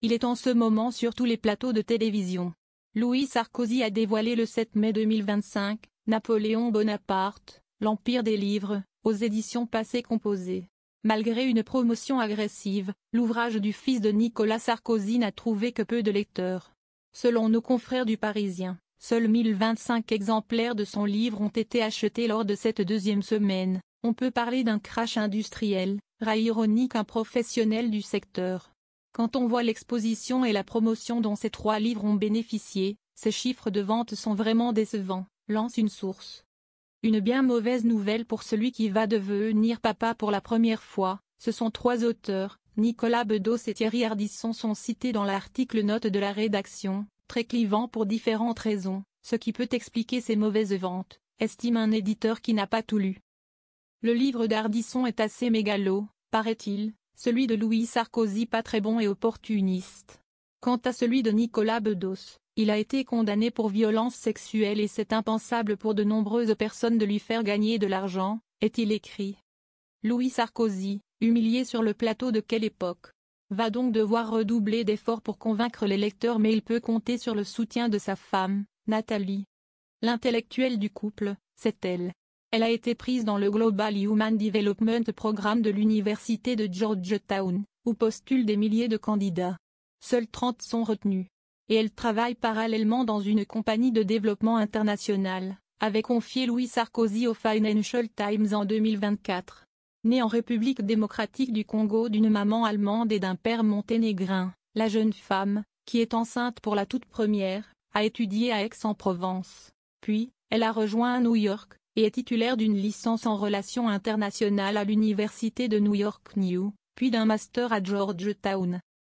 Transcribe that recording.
Il est en ce moment sur tous les plateaux de télévision. Louis Sarkozy a dévoilé le 7 mai 2025, Napoléon Bonaparte, l'Empire des livres, aux éditions Passé Composé. Malgré une promotion agressive, l'ouvrage du fils de Nicolas Sarkozy n'a trouvé que peu de lecteurs. Selon nos confrères du Parisien, seuls 1025 exemplaires de son livre ont été achetés lors de cette deuxième semaine. On peut parler d'un crash industriel, rat ironique un professionnel du secteur. Quand on voit l'exposition et la promotion dont ces 3 livres ont bénéficié, ces chiffres de vente sont vraiment décevants, lance une source. Une bien mauvaise nouvelle pour celui qui va devenir papa pour la première fois. Ce sont 3 auteurs, Nicolas Bedos et Thierry Ardisson sont cités dans l'article note de la rédaction, très clivant pour différentes raisons, ce qui peut expliquer ces mauvaises ventes, estime un éditeur qui n'a pas tout lu. Le livre d'Ardisson est assez mégalo, paraît-il, celui de Louis Sarkozy pas très bon et opportuniste. Quant à celui de Nicolas Bedos, il a été condamné pour violence sexuelle et c'est impensable pour de nombreuses personnes de lui faire gagner de l'argent, est-il écrit. Louis Sarkozy, humilié sur le plateau de Quelle époque, va donc devoir redoubler d'efforts pour convaincre les lecteurs mais il peut compter sur le soutien de sa femme, Nathalie. L'intellectuelle du couple, c'est elle. Elle a été prise dans le Global Human Development Programme de l'Université de Georgetown, où postulent des milliers de candidats. Seuls 30 sont retenus. Et elle travaille parallèlement dans une compagnie de développement international, avait confié Louis Sarkozy au Financial Times en 2024. Née en République démocratique du Congo d'une maman allemande et d'un père monténégrin, la jeune femme, qui est enceinte pour la toute première, a étudié à Aix-en-Provence. Puis, elle a rejoint New York, et est titulaire d'une licence en relations internationales à l'Université de New York New, puis d'un master à Georgetown.